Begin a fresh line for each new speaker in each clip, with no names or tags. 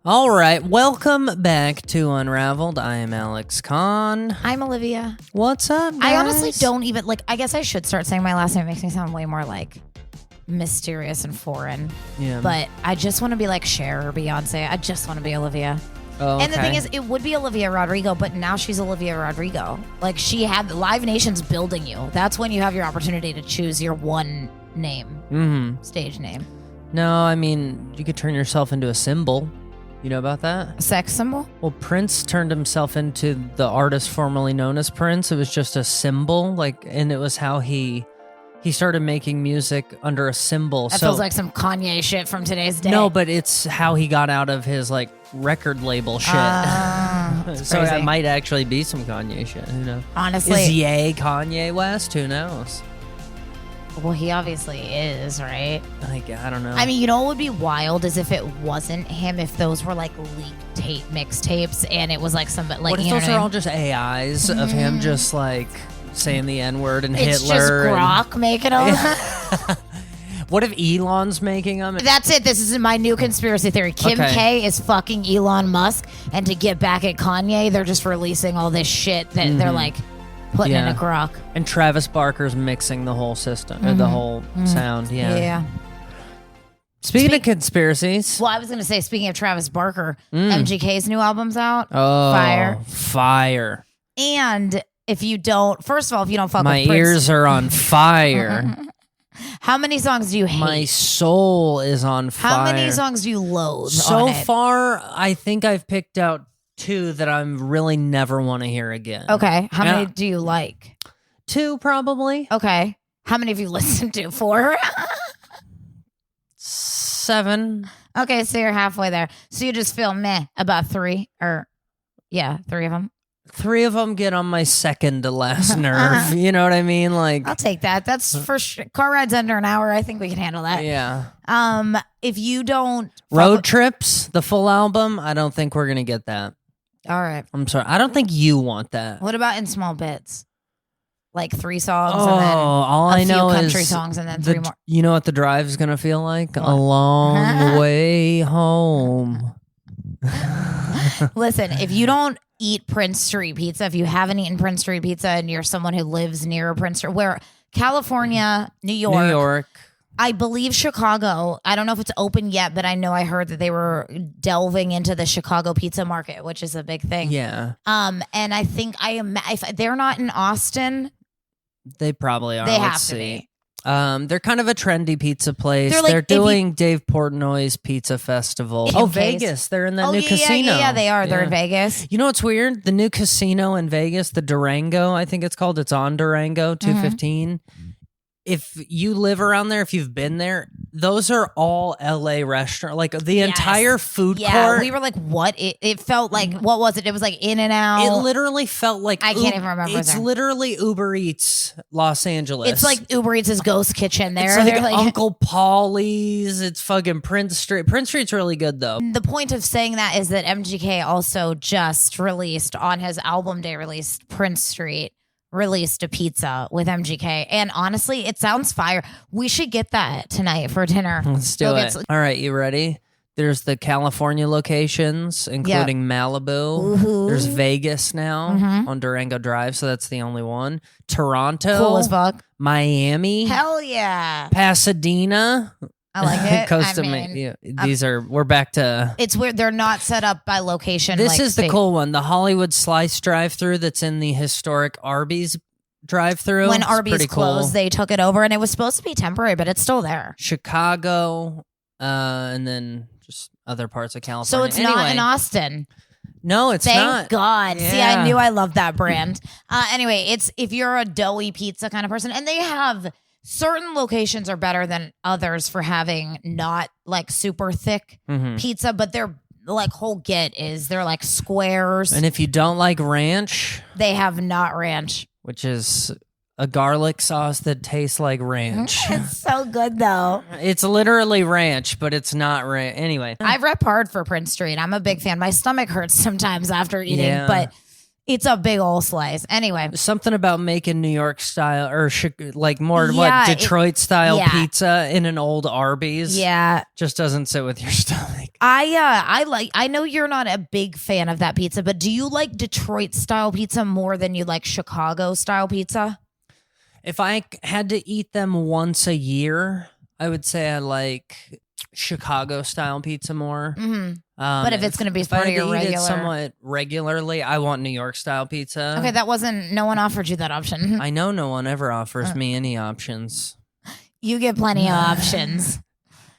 All right, welcome back to Unraveled. I am Alex Kahn.
I'm Olivia.
What's up, guys?
I honestly don't even, I guess I should start saying my last name. It makes me sound way more, mysterious and foreign.
Yeah.
But I just want to be like Cher or Beyonce. I just want to be Olivia.
Oh, okay.
And the thing is, it would be Olivia Rodrigo, but now she's Olivia Rodrigo. She had Live Nation's building you. That's when you have your opportunity to choose your one name, stage name.
No, I mean, you could turn yourself into a symbol. You know about that?
A sex symbol?
Well, Prince turned himself into the artist formerly known as Prince. It was just a symbol, and it was how he started making music under a symbol.
That feels like some Kanye shit from today's day.
No, but it's how he got out of his record label shit. So
crazy.
it might actually be some Kanye shit. Who knows?
Honestly.
Is Ye Kanye West? Who knows?
Well, he obviously is, right?
I don't know.
I mean, you know what would be wild is if it wasn't him, if those were leaked tape mixtapes and it was some
what if those are all just AIs of him just saying the N-word and
it's
Hitler?
It's just Grok making them.
What if Elon's making them?
That's it. This is my new conspiracy theory. Kim K is fucking Elon Musk, and to get back at Kanye, they're just releasing all this shit that they're putting in a Grok.
And Travis Barker's mixing the whole system, or the whole sound. Yeah. Speaking of conspiracies.
Well, I was going to say, speaking of Travis Barker, MGK's new album's out.
Oh, fire.
And if you don't, first of all, if you don't fuck
my
with Prince,
ears are on fire.
How many songs do you hate?
My soul is on fire.
How many songs do you loathe?
So far, I think I've picked out 2 that I really never want to hear again.
Okay. How many do you like?
2, probably.
Okay. How many have you listened to? 4?
7.
Okay, so you're halfway there. So you just feel meh about 3? 3 of them?
3 of them get on my second to last nerve. You know what I mean?
I'll take that. That's for sure. Car rides under an hour. I think we can handle that.
Yeah.
If you don't
Road Trips, the full album, I don't think we're gonna get that.
All right.
I'm sorry. I don't think you want that.
What about in small bits? 3 songs
Oh,
and then
all
a
I
few
know
country
is
songs and then 3 more.
You know what the drive is gonna feel like? A long way home.
Listen, if you don't eat Prince Street pizza, if you haven't eaten Prince Street pizza and you're someone who lives near Prince Street, where California, New York, I believe Chicago, I don't know if it's open yet, but I know I heard that they were delving into the Chicago pizza market, which is a big thing.
Yeah.
And I think if they're not in Austin,
they probably are.
They
Let's
have to
see.
be.
They're kind of a trendy pizza place.
They're
They're doing Dave Portnoy's Pizza Festival.
In
Vegas. They're in that new
yeah,
casino.
Yeah, they are. They're in Vegas.
You know what's weird? The new casino in Vegas, the Durango, I think it's called. It's on Durango, 215. If you live around there, if you've been there, those are all LA restaurants. The entire food court.
Yeah, we were like, what? It felt like, what was it? It was In-N-Out.
It literally felt like
I can't even remember.
It's literally Uber Eats Los Angeles.
It's like Uber Eats' ghost kitchen there.
It's like Uncle Paulie's. It's fucking Prince Street. Prince Street's really good though.
The point of saying that is that MGK also just released on his album day released Prince Street. Released a pizza with MGK, and honestly, it sounds fire. We should get that tonight for dinner.
Let's do it. All right, you ready? There's the California locations, including Malibu.
Ooh.
There's Vegas now on Durango Drive, so that's the only one. Toronto,
Cool as fuck.
Miami,
Hell yeah,
Pasadena.
I like it.
Costa we're back to.
It's weird. They're not set up by location.
This is the cool one. The Hollywood Slice drive-through that's in the historic Arby's drive-through.
When Arby's closed, they took it over, and it was supposed to be temporary, but it's still there.
Chicago, and then just other parts of California.
So it's not in Austin.
No, it's not.
Thank God.
Yeah.
See, I knew I loved that brand. Anyway, it's if you're a doughy pizza kind of person, and they have. Certain locations are better than others for having not super thick pizza, but their whole get is they're squares.
And if you don't like ranch,
they have not ranch,
which is a garlic sauce that tastes like ranch.
It's so good though.
It's literally ranch, but it's not ranch. Anyway,
I rep hard for Prince Street. I'm a big fan. My stomach hurts sometimes after eating, but It's a big old slice. Anyway.
Something about making New York style or like more Detroit style pizza in an old Arby's.
Yeah.
Just doesn't sit with your stomach.
I know you're not a big fan of that pizza, but do you like Detroit style pizza more than you like Chicago style pizza?
If I had to eat them once a year, I would say I like Chicago style pizza more.
Mm-hmm. But if it's going to be part of your regular,
it somewhat regularly, I want New York style pizza.
Okay, no one offered you that option.
I know no one ever offers me any options.
You get plenty of options.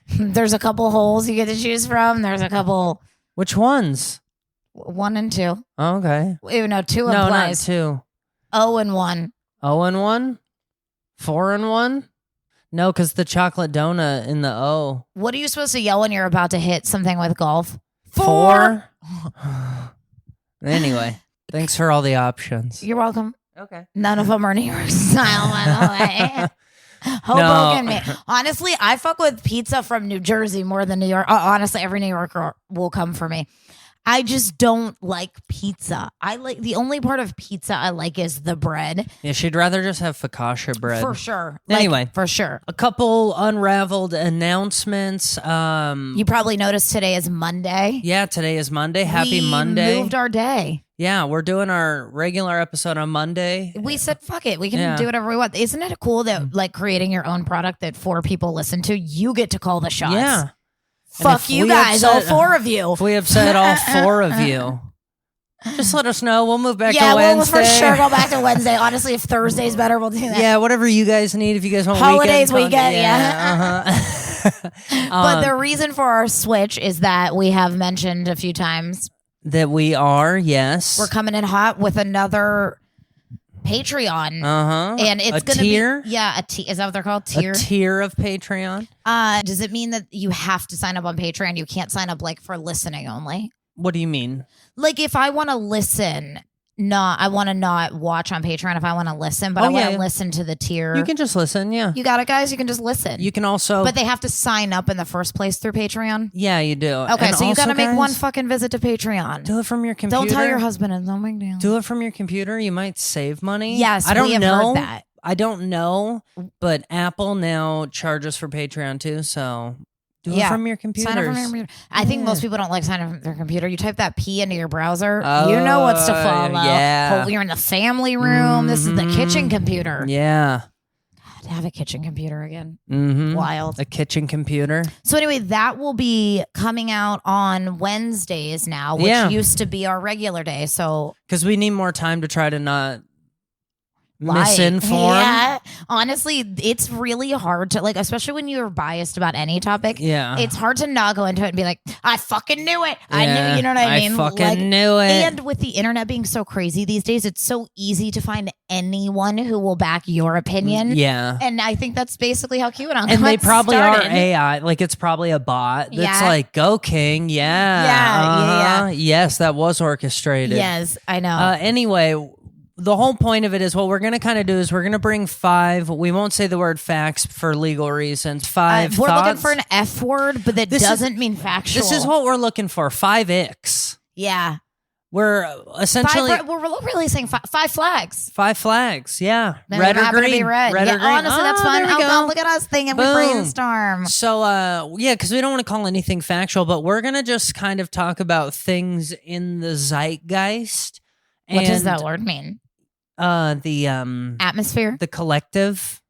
There's a couple holes you get to choose from. There's a couple.
Which ones?
1 and 2.
Oh, okay.
No, 2
no,
implies.
No, not 2.
0 and 1.
0 and 1? 4 and 1? No, because the chocolate donut in the O.
What are you supposed to yell when you're about to hit something with golf?
4? Anyway, thanks for all the options.
You're welcome.
Okay.
None of them are New York style, by the way. Hoboken me. Honestly, I fuck with pizza from New Jersey more than New York. Honestly, every New Yorker will come for me. I just don't like pizza. The only part of pizza I like is the bread.
Yeah, she'd rather just have focaccia bread.
For sure.
Anyway.
For sure.
A couple unraveled announcements.
You probably noticed today is Monday.
Yeah, today is Monday. Happy Monday.
We moved our day.
Yeah, we're doing our regular episode on Monday.
We said, fuck it. We can do whatever we want. Isn't it cool that like creating your own product that 4 people listen to, you get to call the shots?
Yeah.
Fuck you guys, all 4 of you.
If we upset all 4 of you, just let us know. We'll move back to Wednesday.
Yeah, we'll for sure go back to Wednesday. Honestly, if Thursday's better, we'll do that.
Yeah, whatever you guys need. If you guys want
holidays, weekend,
yeah.
But the reason for our switch is that we have mentioned a few times
that we are, yes.
We're coming in hot with another Patreon. And it's going to be is that what they're called? Tier?
A tier of Patreon.
Does it mean that you have to sign up on Patreon? You can't sign up like for listening only?
What do you mean?
Like if I want to listen, I want to not watch on Patreon if I want to listen, but I want to listen to the tier.
You can just listen, yeah.
You got it, guys? You can just listen.
You can also...
But they have to sign up in the first place through Patreon?
Yeah, you do.
Okay,
and
so you got to make
guys,
one fucking visit to Patreon.
Do it from your computer.
Don't tell your husband. It's no big deal.
Do it from your computer. You might save money.
Yes,
I don't
we have
know.
heard that.
I don't know, but Apple now charges for Patreon too, so... Do it from your computer.
Sign up from your computer. I think most people don't like signing up from their computer. You type that P into your browser. You know what's to follow.
Yeah.
You're in the family room. This is the kitchen computer.
Yeah.
God, have a kitchen computer again.
Wild. A kitchen computer.
So anyway, that will be coming out on Wednesdays now, which used to be our regular day. So
because we need more time to try to not misinform.
Yeah. Honestly, it's really hard to especially when you're biased about any topic.
Yeah.
It's hard to not go into it and be like, I fucking knew it. I knew, you know what I mean?
I fucking knew it.
And with the internet being so crazy these days, it's so easy to find anyone who will back your opinion.
Yeah.
And I think that's basically how QAnon
And they probably
started.
are AI. Like it's probably a bot that's like, go King. Yeah. Yes, that was orchestrated.
Yes, I know.
Anyway, the whole point of it is what we're going to kind of do is we're going to bring 5. We won't say the word facts for legal reasons. 5
we're
thoughts.
looking for an F word, but that doesn't mean factual.
This is what we're looking for. 5 icks.
Yeah.
We're essentially...
we're really saying 5 flags.
5 flags, yeah.
Then
red or green.
To be red.
Red or green.
Honestly, that's fun.
There we go.
Look at us thinking we brainstorm.
So, because we don't want to call anything factual, but we're going to just kind of talk about things in the zeitgeist.
What does that word mean?
The
atmosphere,
the collective,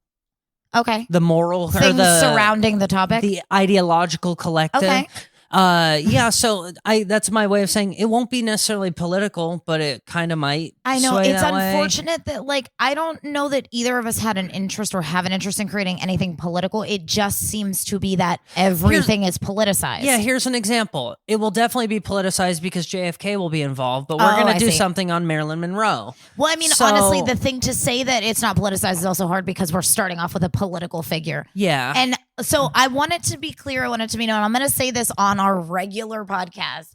the
moral,
things surrounding the topic,
the ideological collective.
Okay.
So that's my way of saying it won't be necessarily political, but it kind of might.
I know
sway
it's
that
unfortunate that I don't know that either of us had an interest or have an interest in creating anything political. It just seems to be that everything is politicized.
Yeah, here's an example. It will definitely be politicized because JFK will be involved, but we're going to do something on Marilyn Monroe.
Well, I mean, honestly, the thing to say that it's not politicized is also hard because we're starting off with a political figure.
Yeah.
And so I want it to be clear. I want it to be known. I'm going to say this on our regular podcast.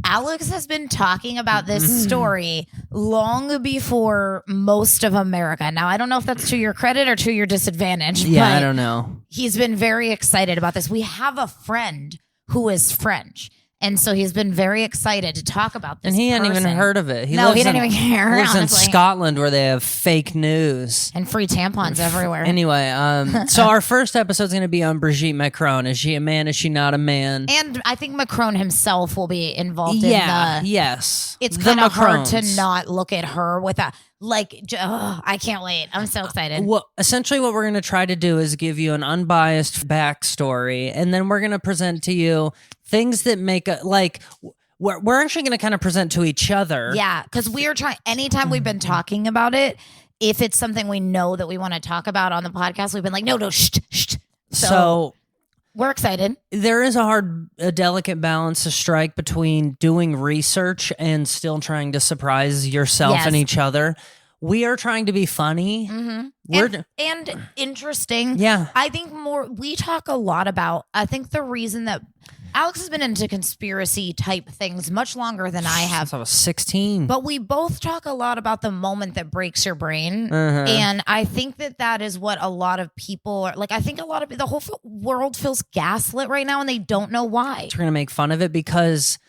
Alex has been talking about this story long before most of America. Now, I don't know if that's to your credit or to your disadvantage.
Yeah,
but
I don't know.
He's been very excited about this. We have a friend who is French. And so he's been very excited to talk about this.
And he hadn't even heard of it.
He didn't even care.
He lives in Scotland where they have fake news.
And free tampons everywhere.
Anyway, so our first episode is going to be on Brigitte Macron. Is she a man? Is she not a man?
And I think Macron himself will be involved in
yes.
It's kind of hard to not look at her with that. I can't wait. I'm so excited.
Well, essentially what we're going to try to do is give you an unbiased backstory, and then we're going to present to you things that make we're actually going to kind of present to each other.
Yeah, because we are trying, anytime we've been talking about it, if it's something we know that we want to talk about on the podcast, we've been like, no, shh. So we're excited.
There is a delicate balance to strike between doing research and still trying to surprise yourself and each other. We are trying to be funny.
Mm-hmm. And interesting.
Yeah.
I think we talk a lot about, I think the reason that Alex has been into conspiracy type things much longer than I have.
Since I was 16.
But we both talk a lot about the moment that breaks your brain. And I think that is what a lot of people are like. I think the whole world feels gaslit right now and they don't know why.
We're going to make fun of it because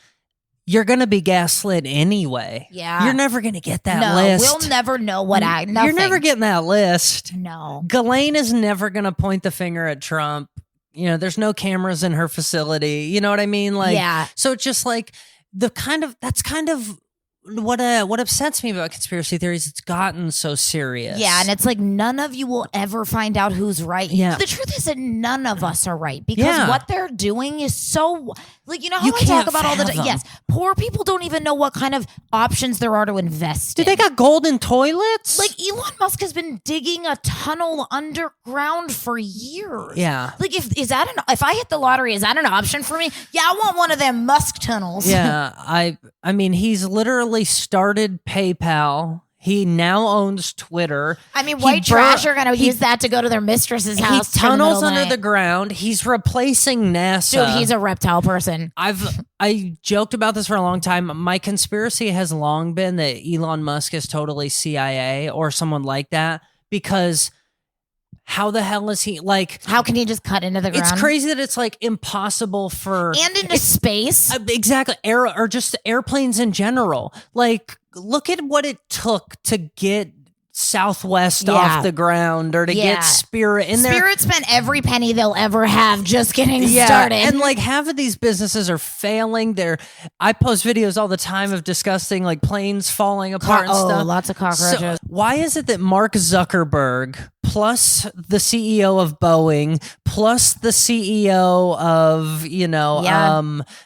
you're going to be gaslit anyway.
Yeah.
You're never going to get that list.
We'll never know nothing.
You're never getting that list.
No.
Ghislaine is never going to point the finger at Trump. You know, there's no cameras in her facility. You know what I mean? So it's just like that's kind of what upsets me about conspiracy theories. It's gotten so serious.
Yeah, and it's like none of you will ever find out who's right.
Yeah.
The truth is that none of us are right because what they're doing is so how I talk about all the time. Yes, poor people don't even know what kind of options there are to invest in.
They got golden toilets?
Like Elon Musk has been digging a tunnel underground for years.
Yeah.
Like if I hit the lottery, is that an option for me? Yeah, I want one of them Musk tunnels.
Yeah, I mean, he's literally started PayPal. He now owns Twitter.
I mean, white trash are going to use that to go to their mistress's house.
He tunnels under the ground. He's replacing NASA.
Dude, he's a reptile person.
I joked about this for a long time. My conspiracy has long been that Elon Musk is totally CIA or someone like that because how the hell is he
how can he just cut into the ground?
It's crazy that it's impossible for
and into space.
Exactly. Or just airplanes in general. Look at what it took to get Southwest off the ground or to get Spirit in there.
Spirit spent every penny they'll ever have just getting started.
And half of these businesses are failing. I post videos all the time of disgusting planes falling apart and stuff.
Lots of cockroaches.
So why is it that Mark Zuckerberg plus the CEO of Boeing plus the CEO of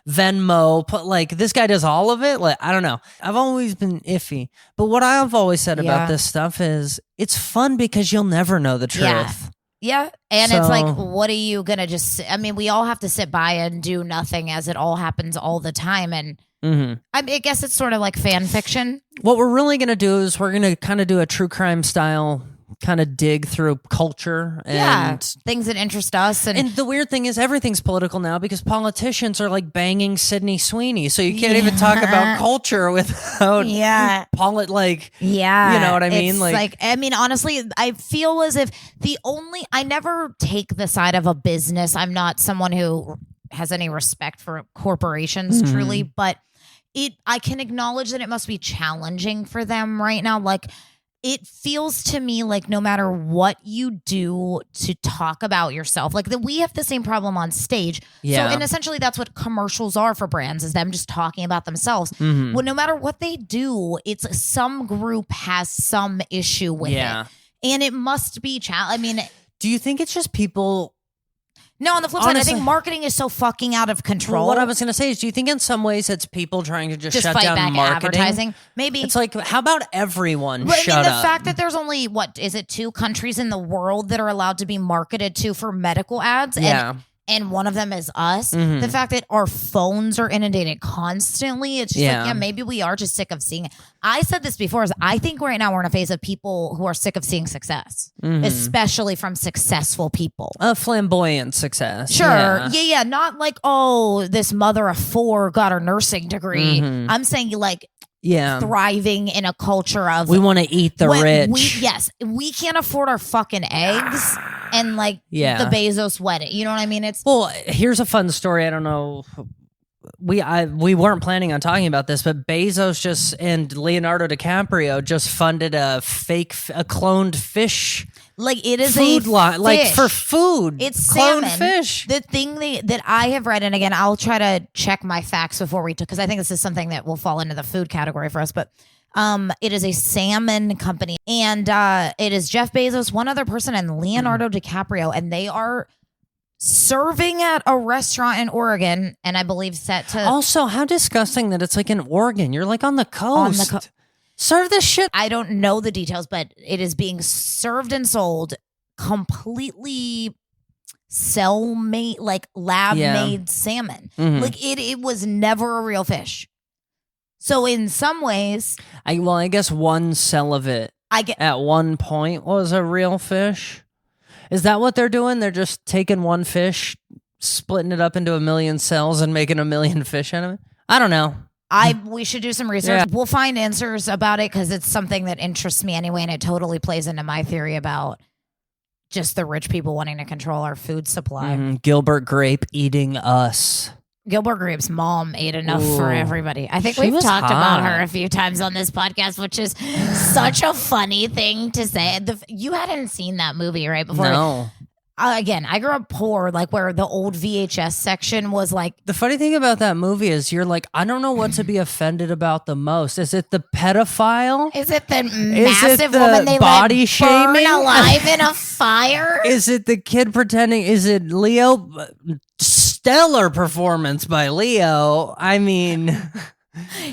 Venmo this guy does all of it? I don't know. I've always been iffy. But what I've always said about this stuff is it's fun because you'll never know the truth.
Yeah. And it's what are you going to we all have to sit by and do nothing as it all happens all the time. And I guess it's sort of like fan fiction.
What we're really going to do is we're going to kind of do a true crime style kind of dig through culture and
things that interest us.
And the weird thing is everything's political now because politicians are banging Sydney Sweeney. So you can't even talk about culture without you know what I mean?
It's honestly, I feel as if I never take the side of a business. I'm not someone who has any respect for corporations truly, but I can acknowledge that it must be challenging for them right now. It feels to me like no matter what you do to talk about yourself, that we have the same problem on stage.
Yeah.
So, and essentially that's what commercials are for brands, is them just talking about themselves. Well, no matter what they do, it's some group has some issue with it. And it must be
do you think it's just people?
No, on the flip side, I think marketing is so fucking out of control.
Well, what I was going to say is, do you think in some ways it's people trying to just shut
fight
down
back
marketing?
Advertising? Maybe.
It's how about everyone
shut
up?
The fact that there's only, 2 countries in the world that are allowed to be marketed to for medical ads.
Yeah.
And one of them is us. The fact that our phones are inundated constantly. It's just maybe we are just sick of seeing it. I said this before, is I think right now we're in a phase of people who are sick of seeing success, especially from successful people.
Flamboyant success.
Sure. Yeah. Not this mother of 4 got her nursing degree. I'm saying thriving in a culture of
we want to eat the rich.
We can't afford our fucking eggs and the Bezos wedding. You know what I mean?
Here's a fun story. I don't know we weren't planning on talking about this, but Bezos and Leonardo DiCaprio just funded a cloned fish.
Like it is
food
a
line, like
fish.
for food.
It's
cloned
salmon.
Fish.
The thing that I have read, and again, I'll try to check my facts before we because I think this is something that will fall into the food category for us. But it is a salmon company, and it is Jeff Bezos, one other person, and Leonardo DiCaprio, and they are serving at a restaurant in Oregon, and I believe set to.
Also, how disgusting that it's like in Oregon. You're like on the coast. Serve this shit.
I don't know the details, but it is being served and sold completely cell-made, like lab-made salmon.
Mm-hmm.
Like it was never a real fish. So in some ways,
I guess one cell of it at one point was a real fish. Is that what they're doing? They're just taking one fish, splitting it up into a million cells, and making a million fish out of it? I don't know.
We should do some research. Yeah. We'll find answers about it because it's something that interests me anyway, and it totally plays into my theory about just the rich people wanting to control our food supply.
Mm-hmm. Gilbert Grape eating us.
Gilbert Grape's mom ate enough for everybody. I think we've talked about her a few times on this podcast, which is such a funny thing to say. You hadn't seen that movie, right? Before.
No.
Again, I grew up poor, like where the old VHS section was like.
The funny thing about that movie is you're like, I don't know what to be offended about the most. Is it the pedophile?
Is it the massive woman they
body
let
shaming?
Burn alive in a fire?
Is it the kid pretending? Is it Leo? Stellar performance by Leo. I mean...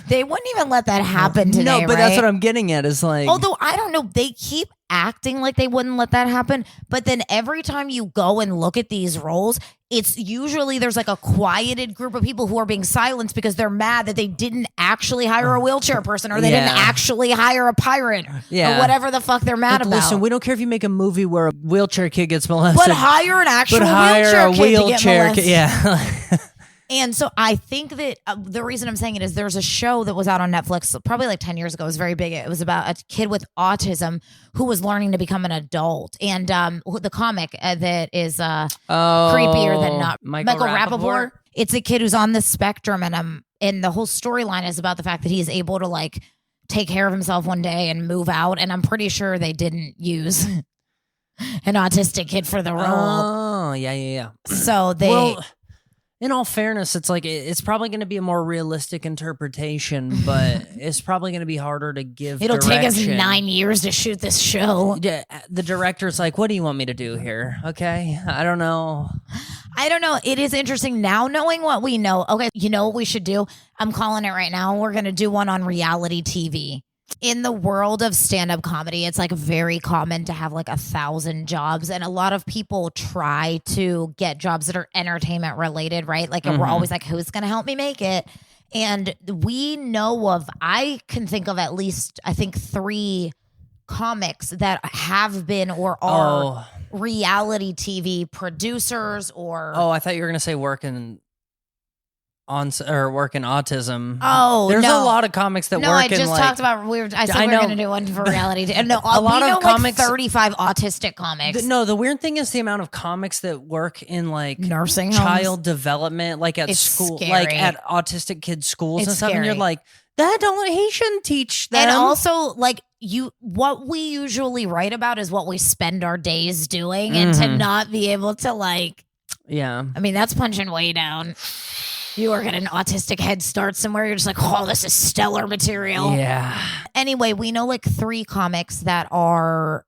They wouldn't even let that happen today,
no, but
right?
that's what I'm getting at is like...
Although, I don't know, they keep acting like they wouldn't let that happen, but then every time you go and look at these roles, it's usually there's like a quieted group of people who are being silenced because they're mad that they didn't actually hire a wheelchair person or they didn't actually hire a pirate or whatever the fuck they're mad about.
Listen, we don't care if you make a movie where a wheelchair kid gets molested.
But hire an actual wheelchair kid to get molested.
Yeah.
And so I think that the reason I'm saying it is there's a show that was out on Netflix probably like 10 years ago. It was very big. It was about a kid with autism who was learning to become an adult. And the comic that is creepier than not. Michael Rappaport. It's a kid who's on the spectrum. And the whole storyline is about the fact that he's able to like take care of himself one day and move out. And I'm pretty sure they didn't use an autistic kid for the role.
Oh, yeah.
So they...
Well, in all fairness, it's like it's probably going to be a more realistic interpretation, but it's probably going to be harder to give.
It'll
direction.
take us 9 years to shoot this show.
Yeah, the director's like, "What do you want me to do here?" Okay, I don't know.
It is interesting now knowing what we know. Okay, you know what we should do? I'm calling it right now. We're going to do one on reality TV. In the world of stand-up comedy, it's like very common to have like 1,000 jobs, and a lot of people try to get jobs that are entertainment related, right? Like we're always like, who's going to help me make it? And we know I can think of at least, I think 3 comics that have been or are reality TV producers or...
Oh, I thought you were going to say working autism.
Oh,
there's a lot of comics that work.
No, I just talked about. I said we're going to do one for reality. No, a lot of comics, like 35 autistic comics.
The weird thing is the amount of comics that work in like
nursing
child
homes.
Development, like at school,
scary.
like at autistic kids' schools and stuff.
Scary.
And you're like, he shouldn't teach them.
And also, like what we usually write about is what we spend our days doing, and to not be able to like, I mean, that's punching way down. You work at an autistic Head Start somewhere. You're just like, oh, this is stellar material.
Yeah.
Anyway, we know like 3 comics that are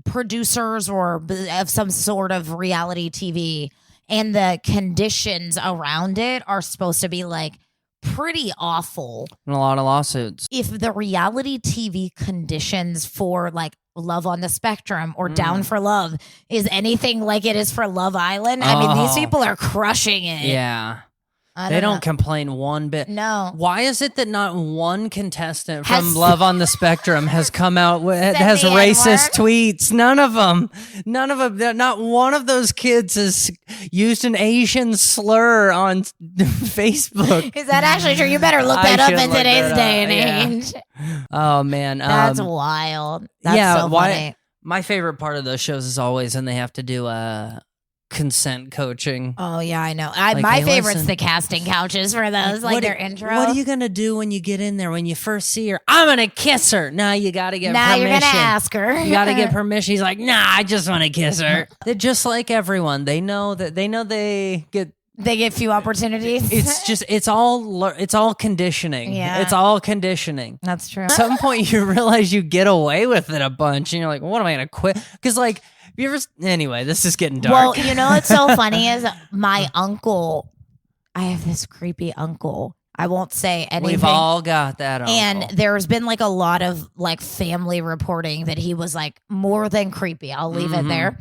producers or of some sort of reality TV. And the conditions around it are supposed to be like pretty awful.
And a lot of lawsuits.
If the reality TV conditions for like Love on the Spectrum or Down for Love is anything like it is for Love Island, I mean, these people are crushing it.
Yeah. They don't complain one bit.
No.
Why is it that not one contestant from Love on the Spectrum has come out has racist tweets? None of them. Not one of those kids has used an Asian slur on Facebook.
Is that actually true? You better look that up in today's day and age.
Oh, man.
That's wild. That's so funny.
My favorite part of those shows is always when they have to do consent coaching.
Oh yeah, I know.
Like,
my
hey,
favorite's
listen.
the casting couches for those, like their intro.
What are you gonna do when you get in there? When you first see her, I'm gonna kiss her. Nah, you gotta get
Now
permission.
you're gonna ask her.
You gotta get permission. He's like, nah, I just want to kiss her. They're just like everyone. They know they get.
They get few opportunities.
It's all conditioning.
Yeah.
It's all conditioning.
That's true.
At some point, you realize you get away with it a bunch, and you're like, what am I gonna quit? Because like. You ever, anyway, this is getting dark.
Well, you know what's so funny is my uncle. I have this creepy uncle. I won't say anything.
We've all got that uncle.
And there's been like a lot of like family reporting that he was like more than creepy. I'll leave it there.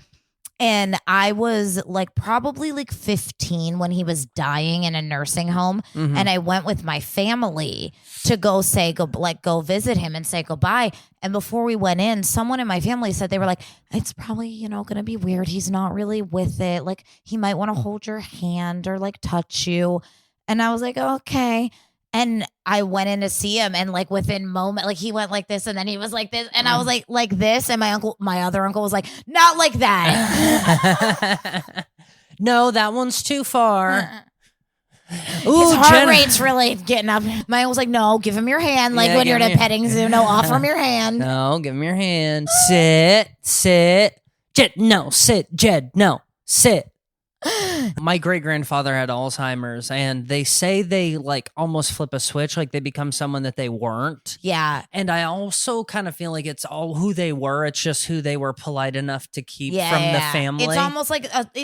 And I was like probably like 15 when he was dying in a nursing home. And I went with my family to go visit him and say goodbye. And before we went in, someone in my family said, they were like, it's probably, going to be weird. He's not really with it. Like he might want to hold your hand or like touch you. And I was like, okay. And I went in to see him, and like within moment, like he went like this, and then he was like this, and I was like this, and my other uncle was like, not like that.
No, that one's too far.
His heart rate's really getting up. My uncle was like, no, give him your hand, like when you're at a petting zoo. No, offer him your hand.
No, give him your hand. Sit, Jed. No, sit, Jed. No, sit. My great-grandfather had Alzheimer's, and they say they like almost flip a switch, like they become someone that they weren't.
Yeah.
And I also kind of feel like it's all who they were. It's just who they were polite enough to keep from the family.
It's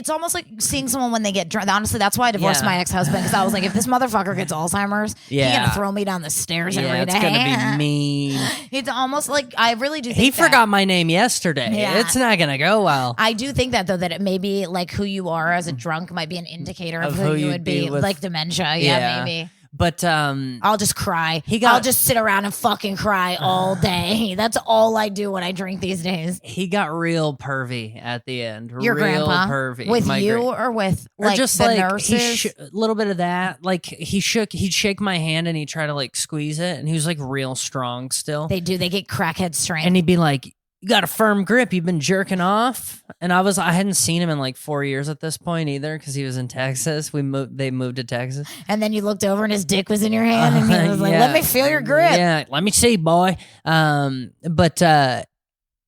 almost like seeing someone when they get drunk. Honestly, that's why I divorced my ex-husband, because I was like, if this motherfucker gets Alzheimer's, he's gonna throw me down the stairs every day.
It's gonna be mean.
It's almost like I really do think
he forgot my name yesterday. Yeah. It's not gonna go well.
I do think that though, that it may be like who you are as a drunk might be an indicator of who you would be with, like dementia. Yeah, maybe.
But
I'll just cry. I'll just sit around and fucking cry all day. That's all I do when I drink these days.
He got real pervy at the end.
Your
real
grandpa?
Pervy.
With you or with like
just
the
like
nurses?
A little bit of that. Like he'd shake my hand and he'd try to like squeeze it, and he was like real strong still.
They get crackhead strength.
And he'd be like, you got a firm grip. You've been jerking off. And I hadn't seen him in like 4 years at this point either, because he was in Texas. They moved to Texas.
And then you looked over and his dick was in your hand, and he was like, let me feel your grip.
Yeah, let me see, boy. But I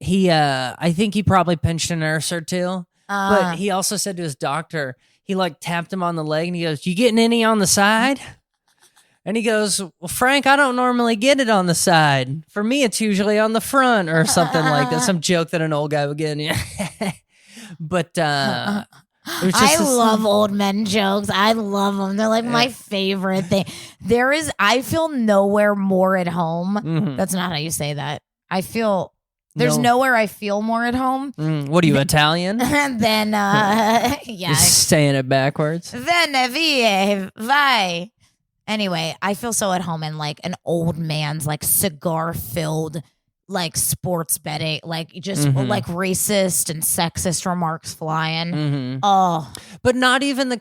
think he probably pinched a nurse or two. But he also said to his doctor, he like tapped him on the leg and he goes, you getting any on the side? And he goes, well, Frank, I don't normally get it on the side. For me, it's usually on the front or something like that. Some joke that an old guy would get. Yeah. But it was just
I love old men jokes. I love them. They're like my favorite thing. I feel nowhere more at home. Mm-hmm. That's not how you say that. There's nowhere I feel more at home.
What are you, Italian?
Then, yeah.
Just saying it backwards.
Then, vai. Anyway, I feel so at home in like an old man's like cigar-filled like sports betting, like just like racist and sexist remarks flying. Oh,
but not even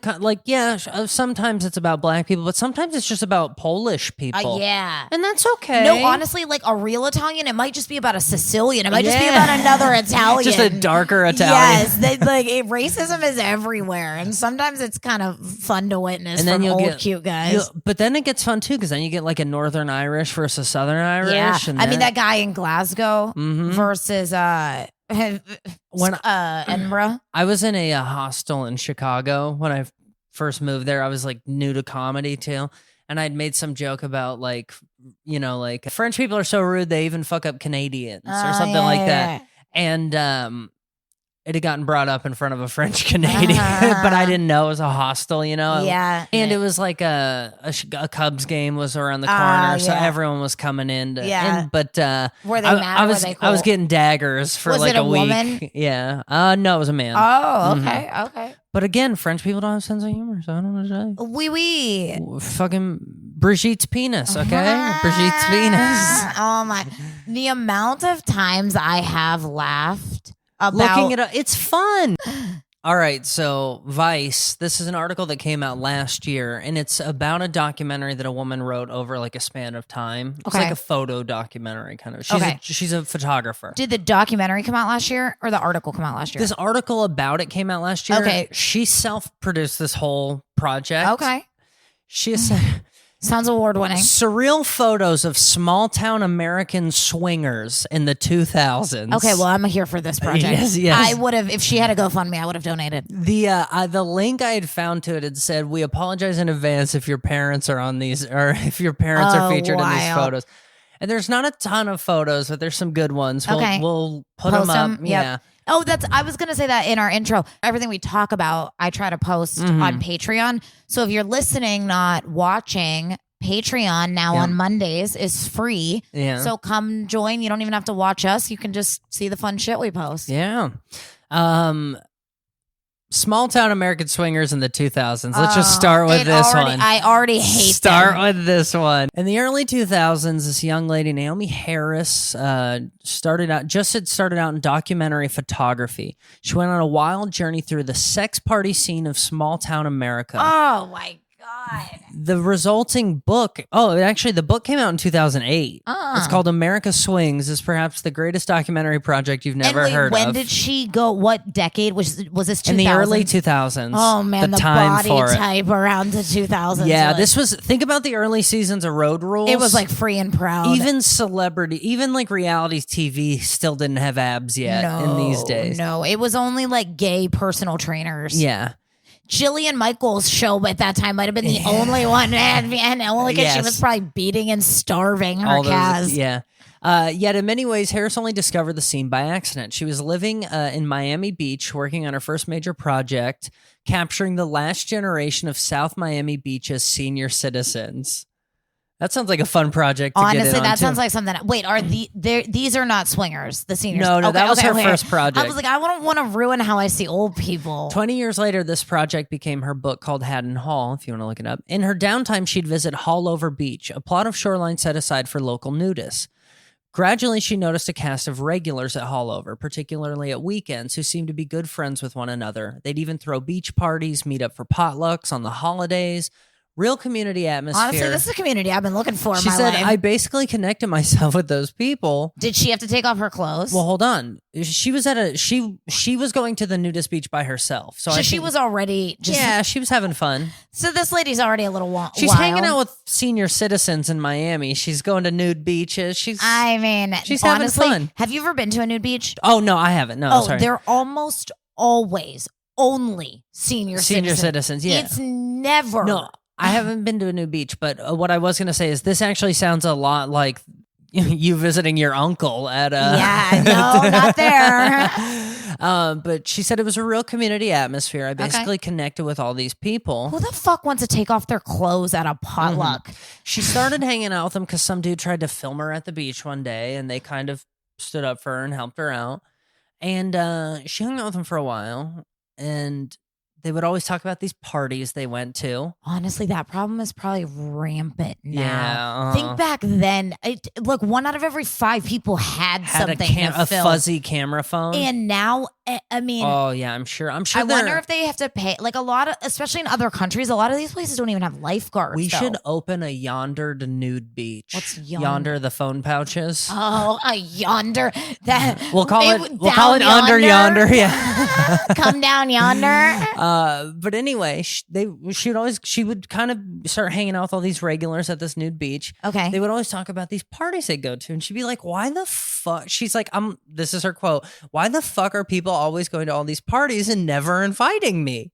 sometimes it's about black people, but sometimes it's just about Polish people.
Yeah,
and that's okay.
No, honestly, like a real Italian, it might just be about a Sicilian. It might just be about another Italian,
just a darker Italian.
Yes, racism is everywhere, and sometimes it's kind of fun to witness and from old cute guys.
But then it gets fun too, because then you get like a Northern Irish versus Southern Irish.
Yeah, I mean that guy in Glasgow versus Edinburgh.
I was in a hostel in Chicago when I first moved there. I was like new to comedy too, and I'd made some joke about like French people are so rude they even fuck up Canadians or something like that. And it had gotten brought up in front of a French Canadian, but I didn't know it was a hostel,
Yeah.
And it was like a Cubs game was around the corner, so everyone was coming in. But
were they mad? Were they cool?
I was getting daggers for like a week.
Woman?
Yeah. No, it was a man.
Oh, okay, okay.
But again, French people don't have a sense of humor, so I don't know what to say.
Oui.
Fucking Brigitte's penis, okay? Brigitte's penis.
Oh my! The amount of times I have laughed about
looking it up, it's fun. All right, so Vice, this is an article that came out last year, and it's about a documentary that a woman wrote over like a span of time. It's like a photo documentary kind of. She's a photographer.
Did the documentary come out last year or the article come out last year?
This article about it came out last year.
Okay.
She self-produced this whole project.
Okay.
She said...
Sounds award-winning.
Surreal photos of small-town American swingers in the 2000s.
Okay, well, I'm here for this project.
Yes.
I would have, if she had a GoFundMe, I would have donated.
The link I had found to it had said, "We apologize in advance if your parents are on these, or if your parents are featured in these photos." And there's not a ton of photos, but there's some good ones. We'll put them up.
Yep.
Yeah.
Oh, I was going to say that in our intro. Everything we talk about, I try to post on Patreon. So if you're listening, not watching, Patreon now on Mondays is free. Yeah. So come join. You don't even have to watch us. You can just see the fun shit we post.
Yeah. Small town American swingers in the 2000s. Let's just start with this one.
I already hate
Start with this one. In the early 2000s, this young lady, Naomi Harris, started out in documentary photography. She went on a wild journey through the sex party scene of small town America.
Oh, my God.
The resulting book, the book came out in 2008. It's called America Swings. Is perhaps the greatest documentary project you've never heard of.
When did she go? What decade? Was this 2000?
In the early 2000s.
Oh, man, the
time
body type around the 2000s.
Yeah, think about the early seasons of Road Rules.
It was like Free and Proud.
Even like reality TV still didn't have abs yet in these days.
No, it was only like gay personal trainers.
Yeah.
Jillian Michaels' show at that time might have been the only one, and only because she was probably beating and starving her calves.
Yet in many ways, Harris only discovered the scene by accident. She was living in Miami Beach, working on her first major project, capturing the last generation of South Miami Beach's senior citizens. That sounds like a fun project to get in on,
that sounds like something. Wait, these are not swingers, the seniors?
No, that was her first project.
I was like, I don't want to ruin how I see old people.
20 years later, this project became her book called Haddon Hall, if you want to look it up. In her downtime, she'd visit Hallover Beach, a plot of shoreline set aside for local nudists. Gradually, she noticed a cast of regulars at Hallover, particularly at weekends, who seemed to be good friends with one another. They'd even throw beach parties, meet up for potlucks on the holidays. Real community atmosphere.
Honestly, this is a community I've been looking for in
my life. She said, I basically connected myself with those people.
Did she have to take off her clothes?
Well, hold on. She was she was going to the nudist beach by herself. So
she was already
she was having fun.
So this lady's already a little wild.
She's hanging out with senior citizens in Miami. She's going to nude beaches. She's honestly, having fun.
Have you ever been to a nude beach?
Oh, no, I haven't. No, sorry.
They're almost always only senior
citizens. Yeah.
It's never.
No. I haven't been to a nude beach, but what I was going to say is this actually sounds a lot like you visiting your uncle at a...
Yeah, no, not there.
But she said it was a real community atmosphere. I basically connected with all these people.
Who the fuck wants to take off their clothes at a potluck?
She started hanging out with them because some dude tried to film her at the beach one day, and they kind of stood up for her and helped her out. And she hung out with them for a while, and... they would always talk about these parties they went to.
Honestly, that problem is probably rampant now.
Yeah,
think back then. Look, 1 out of every 5 people had something
a fuzzy camera phone.
And now, I mean...
oh, yeah, I'm sure. I
wonder if they have to pay... like a lot of... especially in other countries, a lot of these places don't even have lifeguards.
We should open a Yonder to nude beach.
What's
Yonder? The phone pouches.
Oh, a Yonder.
We'll call it Under Yonder. Yeah.
Come down Yonder.
But anyway, she would kind of start hanging out with all these regulars at this nude beach.
Okay.
They would always talk about these parties they go to, and she'd be like, why the fuck? She's like, this is her quote. Why the fuck are people always going to all these parties and never inviting me?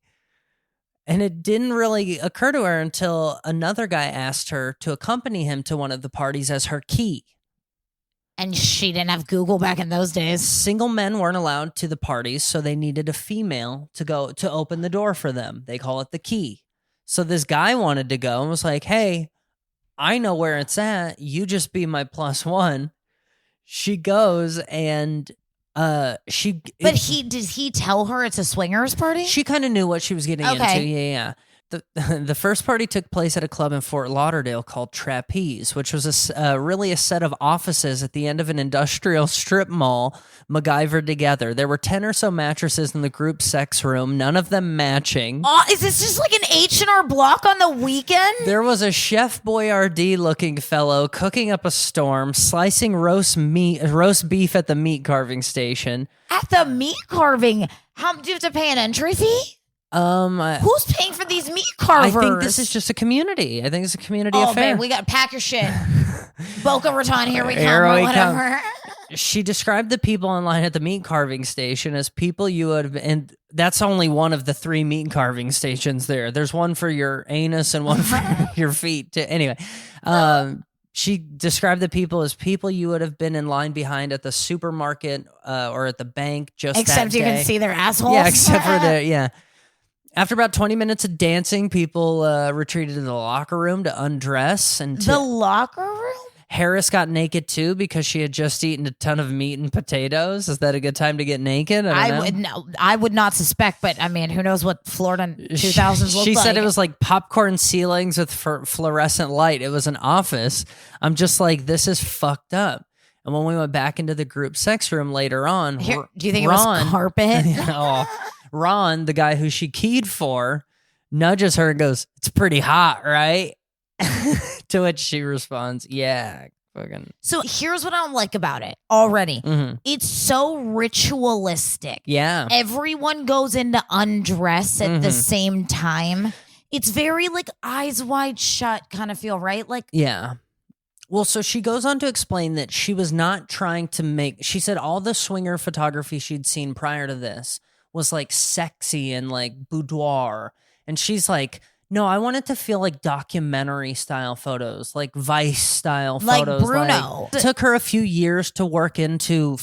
And it didn't really occur to her until another guy asked her to accompany him to one of the parties as her key.
And she didn't have Google back in those days.
Single men weren't allowed to the parties, so they needed a female to open the door for them. They call it the key. So this guy wanted to go and was like, hey, I know where it's at. You just be my plus one. She goes and did he tell her it's a swingers party? She kind of knew what she was getting into. Yeah. The first party took place at a club in Fort Lauderdale called Trapeze, which was really a set of offices at the end of an industrial strip mall MacGyvered together. There were 10 or so mattresses in the group sex room, none of them matching.
Oh, is this just like an H&R Block on the weekend?
There was a Chef Boyardee-looking fellow cooking up a storm, slicing roast beef at the meat carving station.
At the meat carving? How do you have to pay an entry fee? Who's paying for these meat carvers?
I think this is just a community. I think it's a community affair.
Oh, man, we got to pack your shit. Boca Raton, here we come, or whatever.
She described the people in line at the meat carving station as people you would, and that's only one of the 3 meat carving stations there. There's one for your anus and one for your feet. Anyway, she described the people as people you would have been in line behind at the supermarket or at the bank just
except
that
you
day.
can see their assholes.
Yeah, except for After about 20 minutes of dancing, people retreated to the locker room to undress.
The locker room?
Harris got naked too because she had just eaten a ton of meat and potatoes. Is that a good time to get naked?
I would not suspect, but I mean, who knows what Florida 2000s looked like.
She said it was like popcorn ceilings with fluorescent light. It was an office. I'm just like, this is fucked up. And when we went back into the group sex room later on,
do you think it was carpet?
Ron, the guy who she keyed for, nudges her and goes, "It's pretty hot, right?" To which she responds, "Yeah, fucking."
So here's what I don't like about it already.
Mm-hmm.
It's so ritualistic.
Yeah.
Everyone goes in to undress at the same time. It's very like eyes wide shut kind of feel, right? Like,
yeah. Well, so she goes on to explain that she was not trying to she said all the swinger photography she'd seen prior to this was like sexy and like boudoir. And she's like, no, I want it to feel like documentary style photos, like Vice style photos.
Like Bruno.
It took her a few years to work into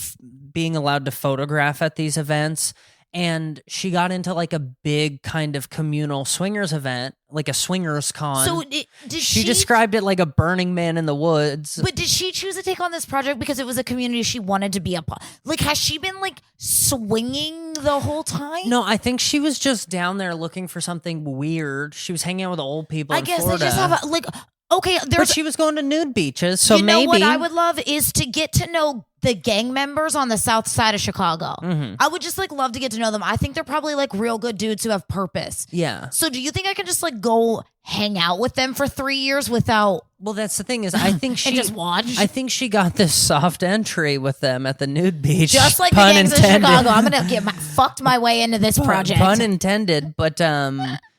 being allowed to photograph at these events. And she got into like a big kind of communal swingers event, like a swingers con.
So
she described it like a Burning Man in the woods.
But did she choose to take on this project because it was a community she wanted to be a part? Like, has she been like swinging the whole time?
No, I think she was just down there looking for something weird. She was hanging out with old people.
I
in
guess
Florida.
they just have okay.
But she was going to nude beaches, so maybe.
You know what I would love is to get to know the gang members on the south side of Chicago.
Mm-hmm.
I would just like love to get to know them. I think they're probably like real good dudes who have purpose.
Yeah.
So do you think I can just like go hang out with them for 3 years without?
Well, that's the thing is, I think she
just watch.
I think she got this soft entry with them at the nude beach.
Just like
pun
the gangs
intended.
of Chicago, I'm gonna get fucked my way into this project.
Pun intended, but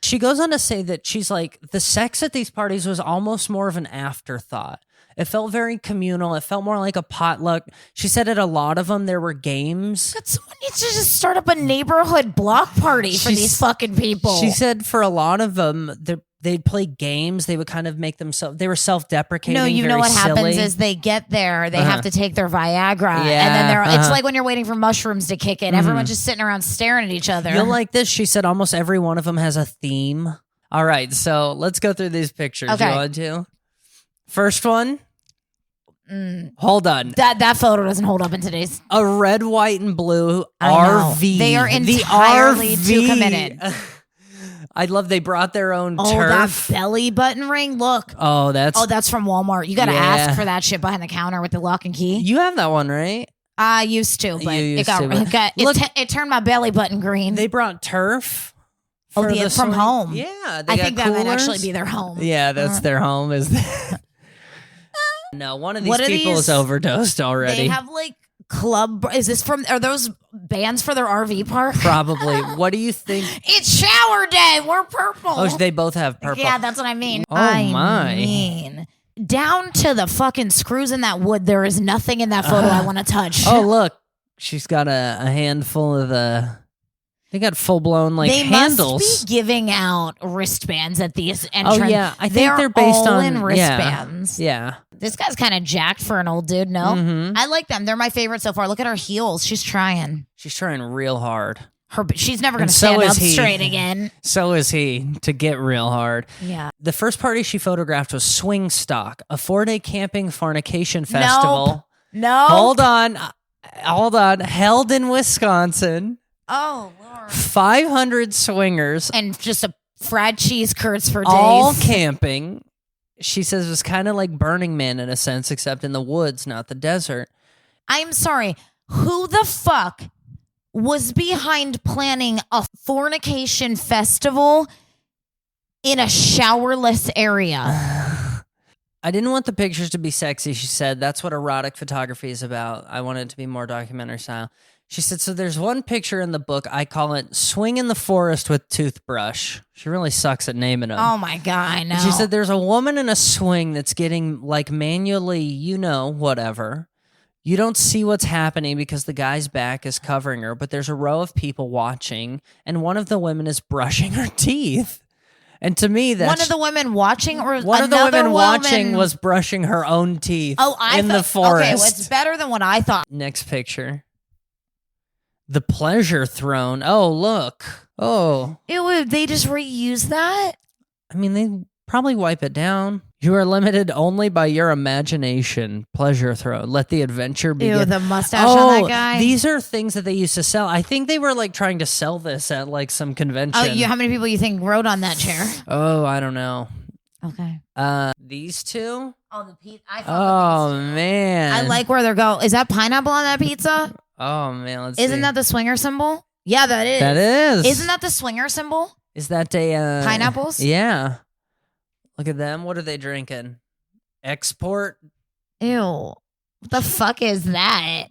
she goes on to say that she's like the sex at these parties was almost more of an afterthought. It felt very communal. It felt more like a potluck. She said at a lot of them there were games.
God, someone needs to just start up a neighborhood block party for these fucking people.
She said for a lot of them, they'd play games. They would kind of make themselves. They were self-deprecating.
No, you
very
know what
silly.
happens is they get there, they have to take their Viagra, and then it's like when you're waiting for mushrooms to kick in. Everyone's just sitting around staring at each other.
You'll like this. She said almost every one of them has a theme. All right, so let's go through these pictures.
Okay.
You want to? First one. Hold on.
That photo doesn't hold up in today's.
A red, white, and blue
I know.
RV.
They are entirely too committed.
I love they brought their own
Oh,
turf.
that belly button ring. Look.
Oh, that's
from Walmart. You got to ask for that shit behind the counter with the lock and key.
You have that one, right?
I used to, but it turned my belly button green.
They brought turf.
From home.
Yeah,
I think that might actually be their home.
Yeah, that's their home. Is that? No, one of these people is overdosed already.
They have like club. Are those bands for their RV park?
Probably. What do you think?
It's shower day. We're purple.
Oh, they both have purple.
Yeah, that's what I mean.
Oh, my.
I mean, down to the fucking screws in that wood, there is nothing in that photo I want to touch.
Oh, look. She's got a handful of They got full blown handles.
They must be giving out wristbands at these entrances.
Oh yeah, I think they're based
all
on
in wristbands.
Yeah.
This guy's kind of jacked for an old dude. No, I like them. They're my favorite so far. Look at her heels. She's trying.
She's trying real hard.
She's never going to stand up straight again.
So is he to get real hard.
Yeah.
The first party she photographed was Swing Stock, a 4-day camping fornication festival.
No.
Hold on. Held in Wisconsin.
Oh, Lord.
500 swingers.
And just a fried cheese curds for days.
All camping. She says it was kind of like Burning Man in a sense, except in the woods, not the desert.
I'm sorry. Who the fuck was behind planning a fornication festival in a showerless area?
I didn't want the pictures to be sexy, she said. That's what erotic photography is about. I want it to be more documentary style. She said, so there's one picture in the book, I call it Swing in the Forest with Toothbrush. She really sucks at naming them.
Oh my God, I know.
She said there's a woman in a swing that's getting like manually, whatever. You don't see what's happening because the guy's back is covering her, but there's a row of people watching, and one of the women is brushing her teeth. And to me, that's...
One of the women watching or
one of the women watching was brushing her own teeth the forest.
Okay, well, it's better than what I thought.
Next picture. The pleasure throne. Oh, look. Oh.
Ew, they just reuse that?
I mean, they probably wipe it down. You are limited only by your imagination. Pleasure throne. Let the adventure begin.
Ew, the mustache on that guy.
These are things that they used to sell. I think they were like trying to sell this at like some convention.
Oh, how many people you think rode on that chair?
Oh, I don't know.
Okay.
These two?
Oh, the pizza.
Man.
I like where they're going. Is that pineapple on that pizza?
Oh, man. Let's
Isn't
see.
that the swinger symbol? Yeah, that is.
That is.
Isn't that the swinger symbol?
Is that a...
pineapples?
Yeah. Look at them. What are they drinking? Export?
Ew. What the fuck is that?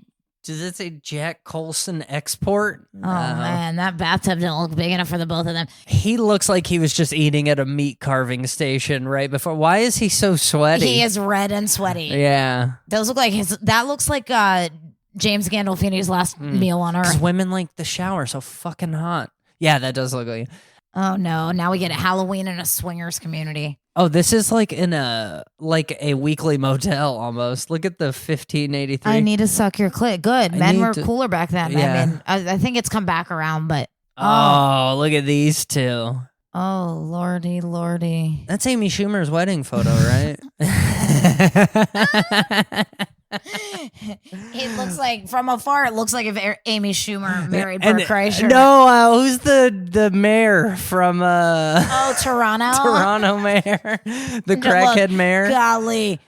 Does it say Jack Colson Export?
Oh, man. That bathtub didn't look big enough for the both of them.
He looks like he was just eating at a meat carving station right before. Why is he so sweaty?
He is red and sweaty.
Yeah.
Those look like that looks like James Gandolfini's last meal on Earth.
Women like the shower so fucking hot. Yeah, that does look like...
Oh, no. Now we get Halloween in a swingers community.
Oh, this is like in a weekly motel almost. Look at the 1583.
I need to suck your clit. Good. Men were cooler back then.
Yeah.
I mean, I think it's come back around, but...
Oh, look at these two.
Oh, lordy, lordy.
That's Amy Schumer's wedding photo, right?
It looks like, from afar, it looks like if Amy Schumer married Bert Kreischer.
No, who's the mayor from...
Toronto?
Toronto mayor. The crackhead mayor.
Golly.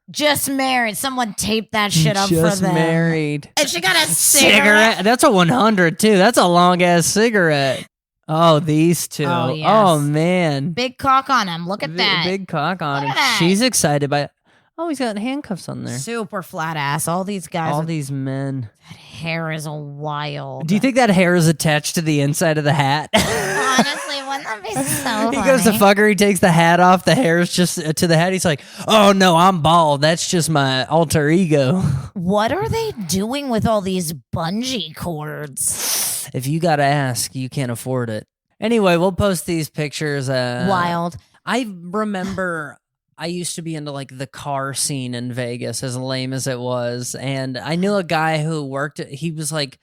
Just married. Someone taped that shit up for them.
Just married.
And she got a cigarette.
That's a 100, too. That's a long-ass cigarette. Oh, these two.
Oh, yes.
Oh, man.
Big cock on him. Look at that.
Big cock on him.
that.
She's excited by it. Oh, he's got handcuffs on there.
Super flat ass. All these guys.
All these men.
That hair is wild.
Do you think that hair is attached to the inside of the hat?
Honestly, wouldn't that be so funny?
He goes to fuck her. He takes the hat off. The hair is just to the hat. He's like, oh, no, I'm bald. That's just my alter ego.
What are they doing with all these bungee cords?
If you got to ask, you can't afford it. Anyway, we'll post these pictures.
Wild.
I remember... I used to be into like the car scene in Vegas, as lame as it was. And I knew a guy who worked, he was like,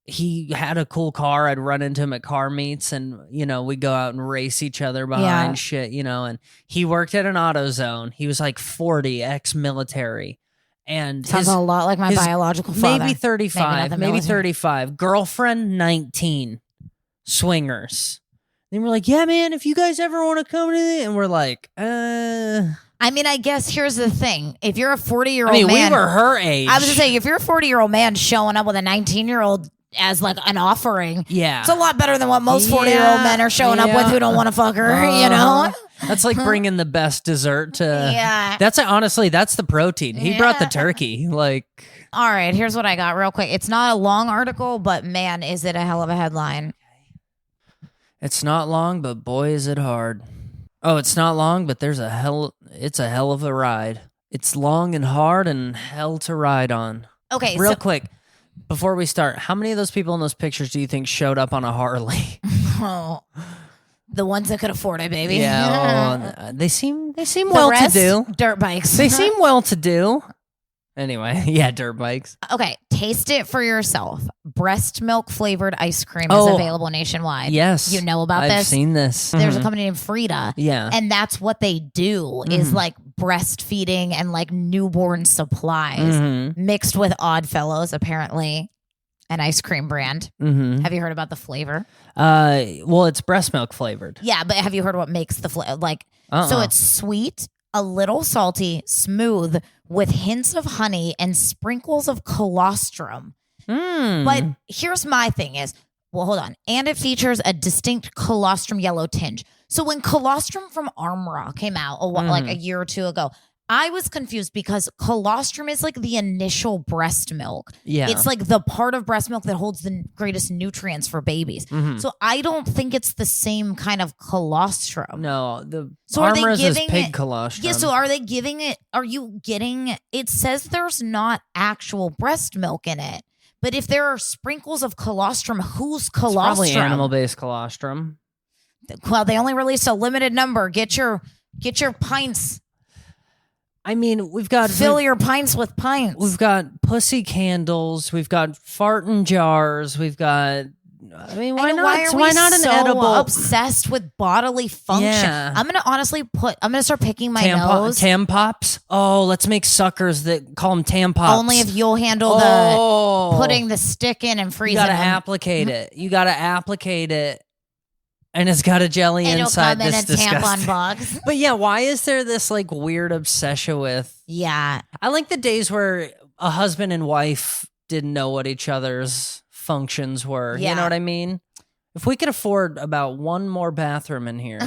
he had a cool car. I'd run into him at car meets and, we'd go out and race each other behind shit, and he worked at an AutoZone. He was like 40, ex-military. And
sounds a lot like my biological father.
Maybe 35, maybe 35. Girlfriend, 19. Swingers. And we're like, yeah, man, if you guys ever want to come to it. And we're like, I
mean, I guess here's the thing. If you're a 40-year-old man.
we were her age.
I was going to say, if you're a 40-year-old man showing up with a 19-year-old as like an offering.
Yeah.
It's a lot better than what most 40-year-old men are showing up with who don't want to fuck her,
That's like bringing the best dessert to.
Yeah.
Honestly, that's the protein. He brought the turkey. Like.
All right, here's what I got real quick. It's not a long article, but man, is it a hell of a headline.
It's not long, but boy, is it hard. Oh, it's not long, but it's a hell of a ride. It's long and hard and hell to ride on.
Okay,
Real quick, before we start, how many of those people in those pictures do you think showed up on a Harley?
Oh, the ones that could afford it, baby.
Yeah, they seem well-to-do.
Dirt bikes.
They seem well-to-do. Anyway, yeah, dirt bikes.
Okay, taste it for yourself. Breast milk flavored ice cream is available nationwide.
Yes.
You know about this?
I've seen this.
There's a company named Frida.
Yeah.
And that's what they do is like breastfeeding and like newborn supplies mixed with Oddfellows, apparently. an ice cream brand.
Mm-hmm.
Have you heard about the flavor?
Well, it's breast milk flavored.
Yeah, but have you heard what makes the flavor? So it's sweet, a little salty, smooth, with hints of honey and sprinkles of colostrum. But here's my thing is, well, hold on. And it features a distinct colostrum yellow tinge. So when colostrum from Armra came out like a year or two ago, I was confused because colostrum is like the initial breast milk.
Yeah.
It's like the part of breast milk that holds the greatest nutrients for babies. So I don't think it's the same kind of colostrum.
No, the
Armra's
is pig colostrum.
Yeah, so are they giving it, it says there's not actual breast milk in it. But if there are sprinkles of colostrum, who's colostrum?
It's probably animal-based colostrum.
Well, they only released a limited number. Get your pints.
I mean,
fill your pints with pints.
We've got pussy candles. We've got farting jars. We've got. I mean, why not? Why not an edible?
Obsessed with bodily function.
Yeah.
I'm gonna start picking my nose.
Tampops. Oh, let's make suckers that call them Tampops.
Only if you'll handle the putting the stick in and freezing.
You gotta applicate it. You gotta applicate it. And it's got a jelly inside.
It'll come
this
in a tampon box.
But yeah, why is there this like weird obsession with?
Yeah,
I like the days where a husband and wife didn't know what each other's functions were.
Yeah.
You know what I mean? If we could afford about one more bathroom in here,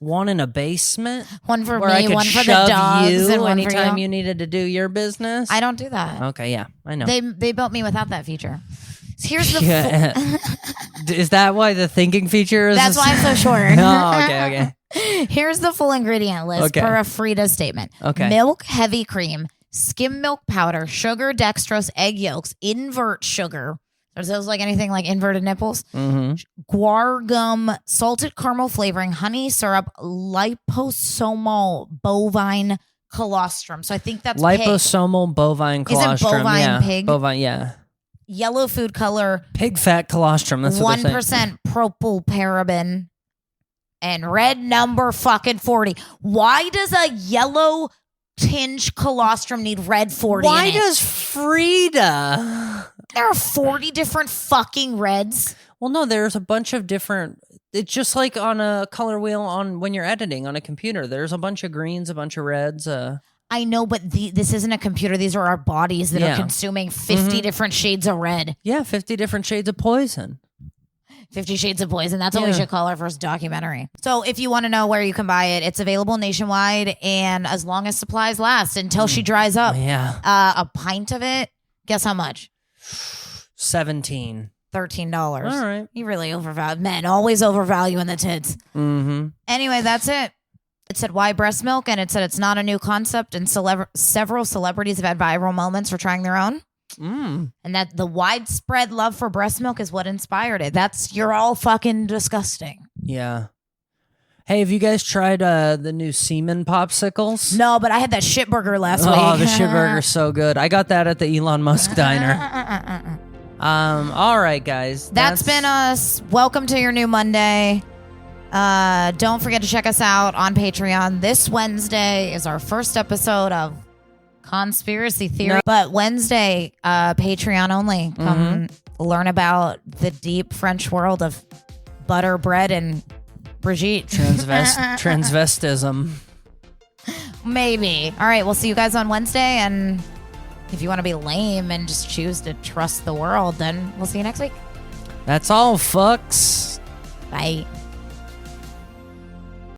one in a basement,
one for
where
me,
I could
one for
shove
the dogs,
you
and one
anytime
for you.
you needed to do your business.
I don't do that.
Okay, yeah, I know.
They built me without that feature. Here's the.
Is that why the thinking feature is?
That's why I'm so short.
Oh, okay.
Here's the full ingredient list per a Frida statement.
Okay.
Milk, heavy cream, skim milk powder, sugar, dextrose, egg yolks, invert sugar. Are those like anything like inverted nipples? Guar gum, salted caramel flavoring, honey syrup, liposomal bovine colostrum. So I think that's
liposomal bovine colostrum.
Isn't bovine pig?
Bovine, yeah.
Yellow food color.
Pig fat colostrum. That's what
1% propylparaben. And red number fucking 40. Why does a yellow tinge colostrum need red 40
Why
in it?
does Frida?
There are 40 different fucking reds.
Well, no, there's a bunch of different. It's just like on a color wheel when you're editing on a computer. There's a bunch of greens, a bunch of reds.
I know, but this isn't a computer. These are our bodies that are consuming 50 different shades of red.
Yeah, 50 different shades of poison.
50 Shades of Poison. That's what we should call our first documentary. So if you want to know where you can buy it, it's available nationwide and as long as supplies last until she dries up.
Yeah.
A pint of it, guess how much?
$13.
All
right.
You really overvalue. Men always overvaluing the tits.
Mm-hmm.
Anyway, that's it. It said, why breast milk? And it said it's not a new concept. And several celebrities have had viral moments for trying their own. And that the widespread love for breast milk is what inspired it. You're all fucking disgusting.
Yeah. Hey, have you guys tried the new semen popsicles?
No, but I had that shit burger last week.
Oh, the shit burger's so good. I got that at the Elon Musk diner. All right, guys.
That's been us. Welcome to your new Monday. Don't forget to check us out on Patreon. This Wednesday is our first episode of Conspiracy Theory. But Wednesday, Patreon only. Come learn about the deep French world of butter, bread, and Brigitte.
Transvestism.
Maybe. All right, we'll see you guys on Wednesday. And if you want to be lame and just choose to trust the world, then we'll see you next week.
That's all, fucks.
Bye.